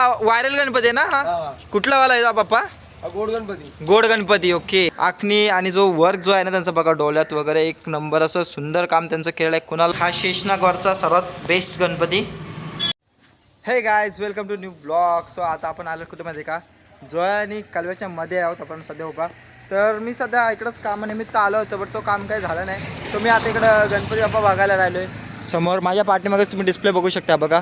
Viral Ganpati आहे ना हा? कुठला वाला आहे बाप्पा? गोड गणपती. गोड गणपती. ओके. आखणी आणि जो वर्क जो आहे ना त्यांचा बघा डोळ्यात वगैरे एक नंबर असं सुंदर काम त्यांचं केलेलं आहे. कुणाल हा शेषनागवरचा सर्वात best Ganpati. Hey guys welcome to new blog. So आता आपण आलो कुठे माहिती का, जोया आणि कालव्याच्या मध्ये आहोत आपण सध्या उभा. तर मी सध्या इकडंच कामानिमित्त आलो होतो, बट तो काम काही झालं नाही. तो मी आता इकडं गणपती बाप्पा बघायला राहिलो आहे. समोर माझ्या पाठीमागेच तुम्ही डिस्प्ले बघू शकता बघा.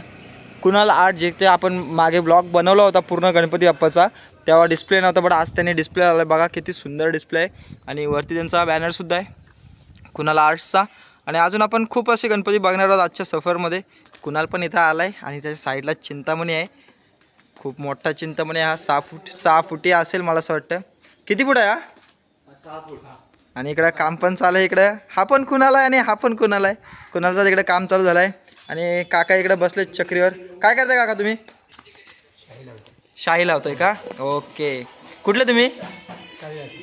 कुणाल आर्ट जिथे आपण मागे ब्लॉग बनवला होता पूर्ण गणपती बाप्पाचा, तेव्हा डिस्प्ले नव्हता, बट आज त्यांनी डिस्प्ले आला. बघा किती सुंदर डिस्प्ले आहे. आणि वरती त्यांचा बॅनरसुद्धा आहे कुणाल आर्ट्सचा. आणि अजून आपण खूप असे गणपती बघणार आहोत आजच्या सफरमध्ये. कुणाल पण इथं आला आहे आणि त्याच्या साईडला चिंतामणी आहे. खूप मोठा चिंतामणी हा 6 फुटी असेल मला असं वाटतं. किती फूट आहे हा? 6 फूट. आणि इकडं काम पण चालू आहे. इकडं हा पण कुणाल आहे आणि हा पण कुणाल आहे. कुणालचं तिकडे काम चालू झालं आहे. आणि काका इकडे बसले चक्रीवर. काय करताय काका तुम्ही? शाही लावतोय का? ओके. कुठले तुम्ही?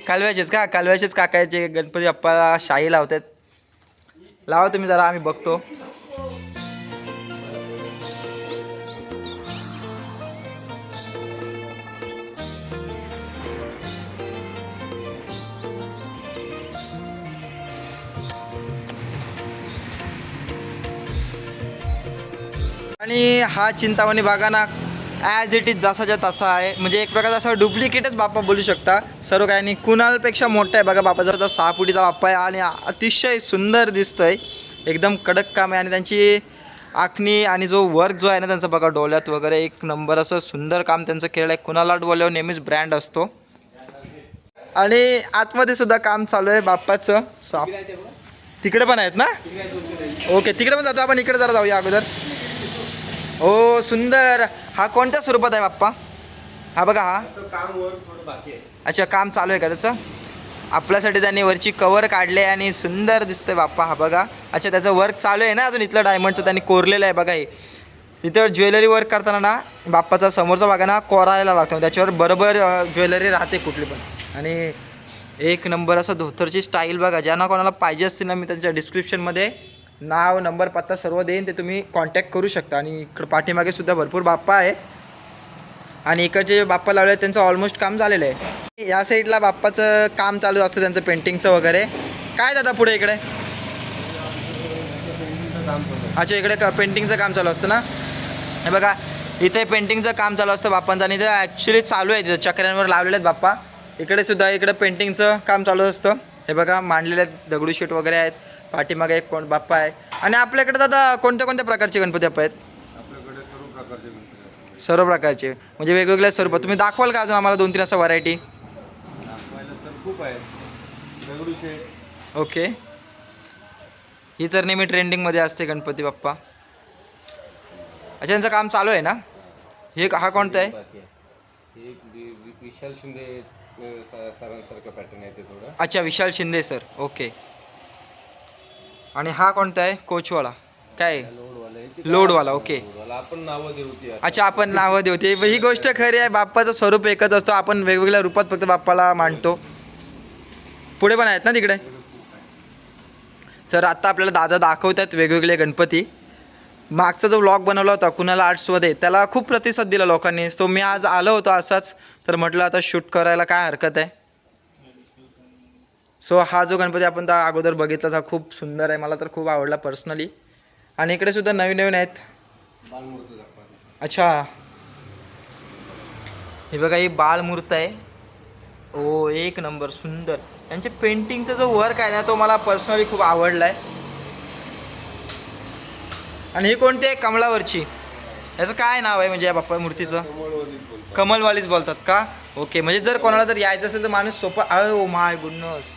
कालव्याचेच का? कालव्याचेच काकाचे गणपती बाप्पाला शाही लावतात. लावा तुम्ही जरा, आम्ही बघतो. आणि हा चिंतामणी बघा ना, ॲज इट इज जसाच्या तसा आहे. म्हणजे एक प्रकारचा असा डुप्लिकेटच बाप्पा बोलू शकता. सर्व काही. आणि कुणालपेक्षा मोठा आहे बघा बाप्पा. जर 6 फुटीचा बाप्पा आहे आणि अतिशय सुंदर दिसतोय. एकदम कडक काम आहे. आणि त्यांची आखणी आणि जो वर्क जो आहे ना त्यांचा बघा डोळ्यात वगैरे एक नंबर असं सुंदर काम त्यांचं केलेलं आहे. कुणाल आर्ट बोलल्यावर नेहमीच ब्रँड असतो. आणि आतमध्ये सुद्धा काम चालू आहे बाप्पाचं. तिकडे पण आहेत ना? ओके, तिकडे पण जातो आपण. इकडे जरा जाऊया अगोदर. ओ सुंदर. हा कोणत्या स्वरूपात आहे बाप्पा? हा बघा हा. काम वर थोडं बाकी आहे. अच्छा, काम चालू आहे का त्याचं? आपल्यासाठी त्यांनी वरची कवर काढले आणि सुंदर दिसतंय बाप्पा. हा बघा. अच्छा, त्याचं वर्क चालू आहे ना अजून. इथलं डायमंडचं त्यांनी कोरलेलं आहे बघा. हे इथं ज्वेलरी वर्क करताना ना बाप्पाचा समोरचा भाग ना कोरायला लागतो. त्याच्यावर बरोबर ज्वेलरी राहते कुठली पण. आणि एक नंबर असं धोतरची स्टाईल बघा. ज्यांना कोणाला पाहिजे असतील ना, मी त्यांच्या डिस्क्रिप्शनमध्ये नाव नंबर पत्ता सर्व देईन, ते तुम्ही कॉन्टॅक्ट करू शकता. आणि इकडं पाठीमागे सुद्धा भरपूर बाप्पा आहे. आणि इकडचे जे बाप्पा लावले आहेत त्यांचं ऑलमोस्ट काम झालेलं आहे. या साईडला बाप्पाचं काम चालू असतं त्यांचं पेंटिंगचं वगैरे. काय दादा पुढे इकडे? अच्छा, इकडे पेंटिंगचं काम चालू असतं ना. हे बघा इथे पेंटिंगचं काम चालू असतं बाप्पांचं. आणि इथे ॲक्च्युली चालू आहे, तिथं चक्र्यांवर लावलेले आहेत बाप्पा. इकडे सुद्धा इकडे पेंटिंगचं काम चालू असतं. हे बघा मांडलेले आहेत, दगडूशेठ वगैरे आहेत. पाठीमागे एक कोण बाप्पा आहे. आणि आपल्याकडे दादा कोणत्या कोणत्या प्रकारचे गणपती बाप्पा आहेत? आपल्याकडे सर्व प्रकारचे गणपती. सर्व प्रकारचे म्हणजे वेगवेगळ्या स्वरूपात. तुम्ही दाखवाल का अजून आम्हाला 2-3 असं व्हरायटी? दाखवायला तर खूप आहेत. दगडूशेठ. ओके. ही तर नेहमी ट्रेंडिंगमध्ये असते गणपती बाप्पा. अच्छा, यांचं काम चालू आहे ना. हे हा कोणता आहे? विशाल शिंदे सरांसारखं पॅटर्न आहे ते थोडं. अच्छा, विशाल शिंदे सर. ओके. आणि हा कोणता आहे? कोचवाला काय? लोडवाला. ओके. आपण नावं देऊ ती. अच्छा, आपण नावं देऊ ते. ही गोष्ट खरी आहे. बाप्पाचं स्वरूप एकच असतो. आपण वेगवेगळ्या रूपात फक्त बाप्पाला मांडतो. पुढे पण आहेत ना तिकडे. तर आत्ता आपल्याला दादा दाखवतात वेगवेगळे गणपती. मागचा जो व्लॉग बनवला होता कुणाल आर्ट्समध्ये, त्याला खूप प्रतिसाद दिला लोकांनी. सो मी आज आलो होतो असाच, तर म्हटलं आता शूट करायला काय हरकत आहे. सो हा जो गणपती आपण त्या अगोदर बघितला था खूप सुंदर आहे. मला तर खूप आवडला पर्सनली. आणि इकडे सुद्धा नवीन नवीन आहेत. अच्छा, हे बघा ही बालमूर्त आहे. ओ एक नंबर सुंदर. त्यांचे पेंटिंगचा जो वर्क आहे ना तो मला पर्सनली खूप आवडला आहे. आणि ही कोणती आहे? कमळावरची. याचं काय नाव आहे म्हणजे या बाप्पा मूर्तीचं? कमलवालीच बोलतात का? ओके. म्हणजे जर कोणाला जर यायचं असेल तर माणूस सोपं. ओ माय गुडनेस.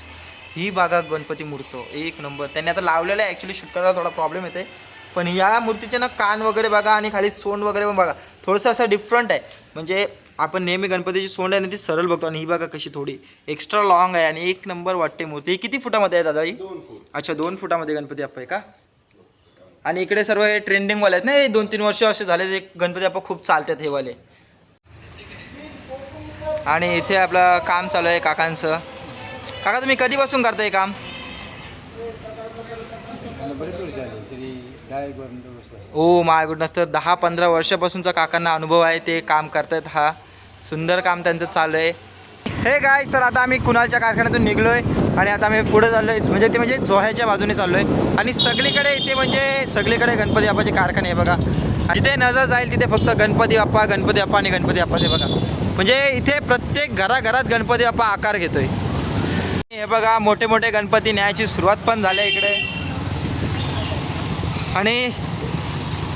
ही बागा गणपती मूर्त एक नंबर. त्यांनी आता लावलेलं आहे. ॲक्च्युली शूट करायला थोडा प्रॉब्लेम येते. पण या मूर्तीचे ना कान वगैरे बघा आणि खाली सोंड वगैरे पण बघा. थोडंसं असं डिफरंट आहे. म्हणजे आपण नेहमी गणपतीची सोंड आहे ना ती सरळ बघतो, आणि ही बघा कशी थोडी एक्स्ट्रा लॉंग आहे. आणि एक नंबर वाटते मूर्ती. ही किती फुटामध्ये आहे दादा ही? 2 फूट. अच्छा, 2 फुटामध्ये गणपती बाप्पा आहे का? आणि इकडे सर्व हे ट्रेंडिंगवाले आहेत ना. हे 2-3 वर्ष असे झाले ते गणपती बाप्पा खूप चालतात हे वाले. आणि इथे आपलं काम चालू आहे काकांचं. काका तुम्ही कधीपासून करता हे काम? बरेच वर्ष झाले तरी. ओ माय गुडनेस. तर 10-15 वर्षापासूनचा काकांना अनुभव आहे, ते काम करतायत. हा सुंदर काम त्यांचं चालू आहे. हे गाईज, तर आता आम्ही कुणालच्या कारखान्यातून निघलो आहे आणि आता आम्ही पुढे चाललो आहे, म्हणजे जोह्याच्या बाजूने चाललो आहे. आणि सगळीकडे इथे म्हणजे सगळीकडे गणपती बाप्पाचे कारखाने आहे बघा. जिथे नजर जाईल तिथे फक्त गणपती बाप्पा आणि गणपती बाप्पा हे बघा. म्हणजे इथे प्रत्येक घराघरात गणपती बाप्पा आकार घेतोय. हे बघा, मोठे मोठे गणपती न्यायची सुरुवात पण झाली आहे इकडे. आणि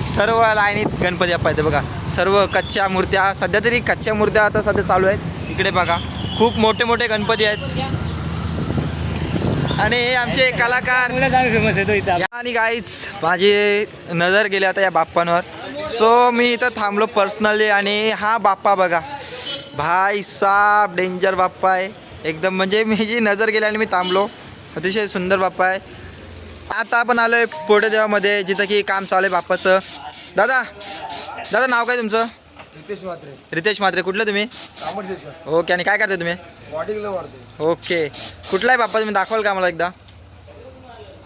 सर्व लाईनीत गणपती बाप्पा येते बघा. सर्व कच्च्या मूर्त्या, सध्या तरी कच्च्या मूर्त्या आता सध्या चालू आहेत इकडे बघा. खूप मोठे मोठे गणपती आहेत. आणि हे आमचे कलाकार फेमस आहे तो इथं. आणि गाईच माझी नजर गेली आता या बाप्पांवर. सो मी इथं थांबलो पर्सनली. आणि हा बाप्पा बघा, भाई साब डेंजर बाप्पा आहे एकदम. म्हणजे मी जी नजर गेली आणि मी थांबलो. अतिशय सुंदर बाप्पा आहे. आता आपण आलो आहे पोटेदेवामध्ये, जिथं की काम चालू आहे बाप्पाचं. दादा नाव काय तुमचं? रितेश म्हात्रे. कुठलं तुम्ही? ओके. आणि काय करते तुम्ही? ओके. कुठला आहे बाप्पा, तुम्ही दाखवाल का मला एकदा?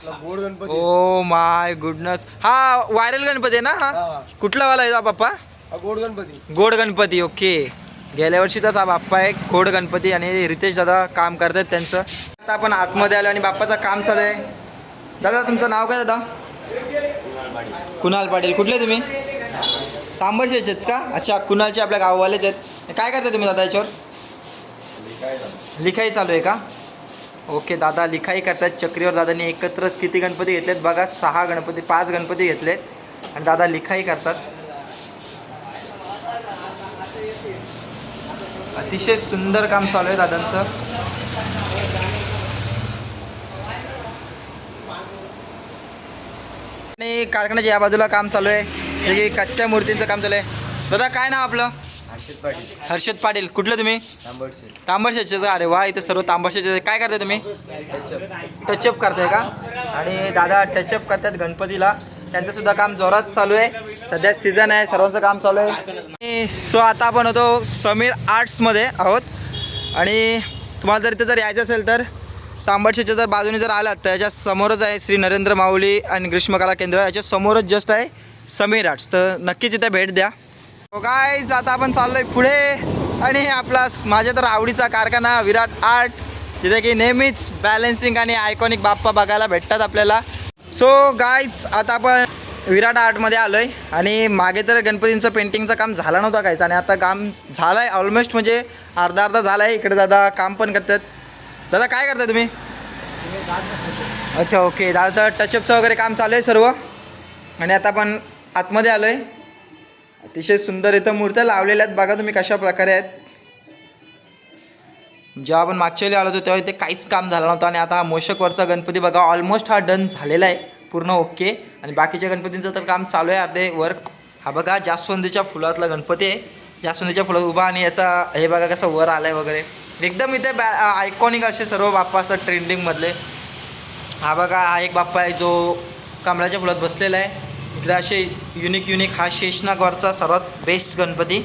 गोड गणपती. Oh my goodness. हा व्हायरल गणपती आहे ना? हा कुठला वाला आहे हा बाप्पा? गोड गणपती. गोड गणपती. ओके. गेल्या वर्षीचाच हा बाप्पा आहे गोड गणपती. आणि रितेश दादा काम करतात त्यांचं. आता आपण आतमध्ये आलो आणि बाप्पाचं काम चालू आहे. दादा तुमचं नाव काय दादा? कुणाल पाटील. कुठले तुम्ही? तांबडशेचेच का? अच्छा, कुणालचे आपल्या गाववालेच आहेत. काय करता तुम्ही दादा याच्यावर? लिखाई चालू आहे का? ओके. दादा लिखाई करतात चक्रीवर. दादांनी एकत्र किती गणपती घेतलेत बघा? 5 गणपती घेतलेत आणि दादा लिखाई करतात. अतिशय सुंदर काम चालू आहे दादांचं. आणि कारखान्याच्या या बाजूला काम चालू आहे, जे की कच्च्या मूर्तींचं काम चालू आहे. दादा काय नाव आपलं? हर्षद पाटील. कुठलं तुम्ही? तांबडशेचे. अरे वा, इथे सर्व तांबडशेचे. काय करताय तुम्ही? टचअप करताय का? आणि दादा टचअप करतात गणपतीला. त्यांचं सुद्धा काम जोरात चालू आहे. सध्या सीझन आहे, सर्वांचं काम चालू आहे. सो आता आपण होतो समीर आर्ट्समध्ये आहोत. आणि तुम्हाला जर इथे जर यायचं असेल तर तांबडशेच्या जर बाजूने जर आलात तर याच्या समोरच आहे श्री नरेंद्र माऊली आणि ग्रीष्मकला केंद्र. याच्या समोरच जस्ट आहे समीर आर्ट्स. तर नक्कीच इथे भेट द्या. गाईज आता आपण चाललो आहे पुढे. आणि आपला माझ्या तर आवडीचा कारखाना विराट आर्ट, जिथे की नेहमीच बॅलेन्सिंग आणि आयकॉनिक बाप्पा बघायला भेटतात आपल्याला. सो गाईज आता आपण विराट आर्टमध्ये आलो आहे. आणि मागे तर गणपतींचं पेंटिंगचं काम झालं नव्हतं काहीच, आणि आता काम झालं आहे ऑलमोस्ट, म्हणजे अर्धा झालं आहे. इकडे दादा काम पण करतात. दादा काय करता तुम्ही? अच्छा, ओके. दादाचं टचअपचं वगैरे काम चालू आहे सर्व. आणि आता आपण आतमध्ये आलो आहे. अतिशय सुंदर इथं मूर्त्या लावलेल्या आहेत बघा तुम्ही कशा प्रकारे आहेत. जेव्हा आपण मागच्या वेळी आलो होतो तेव्हा इथे काहीच काम झालं नव्हतं. आणि आता हा मोषकवरचा गणपती बघा ऑलमोस्ट हा डन झालेला आहे पूर्ण ओके. आणि बाकीच्या गणपतींचं तर काम चालू आहे अर्धे वर्क. हा बघा जास्वंदीच्या फुलातला गणपती आहे. जास्वंदीच्या फुलात उभा आणि याचा हे बघा कसं वर आलं आहे वगैरे. एकदम इथे आयकॉनिक असे सर्व बाप्पा असतात ट्रेंडिंगमधले. हा बघा हा एक बाप्पा आहे जो कमळाच्या फुलात बसलेला आहे. इकडे असे युनिक हा शेषनागवरचा सर्वात बेस्ट गणपती.